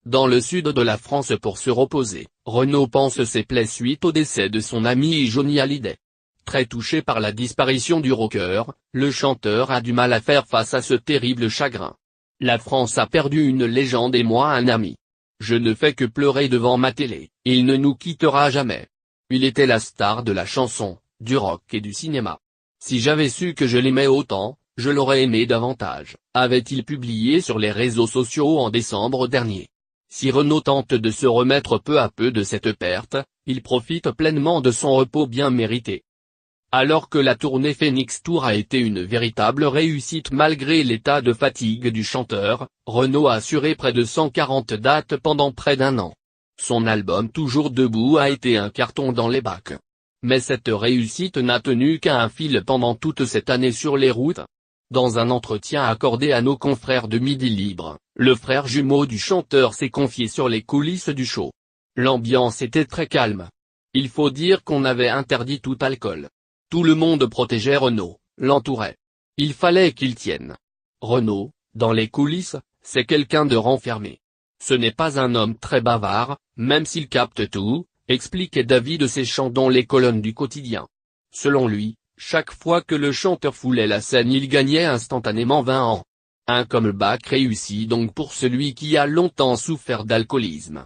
Dans le sud de la France pour se reposer, Renaud panse ses plaies suite au décès de son ami Johnny Hallyday. Très touché par la disparition du rocker, le chanteur a du mal à faire face à ce terrible chagrin. La France a perdu une légende et moi un ami. Je ne fais que pleurer devant ma télé, il ne nous quittera jamais. Il était la star de la chanson, du rock et du cinéma. Si j'avais su que je l'aimais autant, je l'aurais aimé davantage, avait-il publié sur les réseaux sociaux en décembre dernier. Si Renaud tente de se remettre peu à peu de cette perte, il profite pleinement de son repos bien mérité. Alors que la tournée Phoenix Tour a été une véritable réussite malgré l'état de fatigue du chanteur, Renaud a assuré près de 140 dates pendant près d'un an. Son album Toujours debout a été un carton dans les bacs. Mais cette réussite n'a tenu qu'à un fil pendant toute cette année sur les routes. Dans un entretien accordé à nos confrères de Midi Libre, le frère jumeau du chanteur s'est confié sur les coulisses du show. L'ambiance était très calme. Il faut dire qu'on avait interdit tout alcool. Tout le monde protégeait Renaud, l'entourait. Il fallait qu'il tienne. Renaud, dans les coulisses, c'est quelqu'un de renfermé. Ce n'est pas un homme très bavard, même s'il capte tout, expliquait David Séchant dans les colonnes du quotidien. Selon lui, chaque fois que le chanteur foulait la scène il gagnait instantanément 20 ans. Un comeback réussi donc pour celui qui a longtemps souffert d'alcoolisme.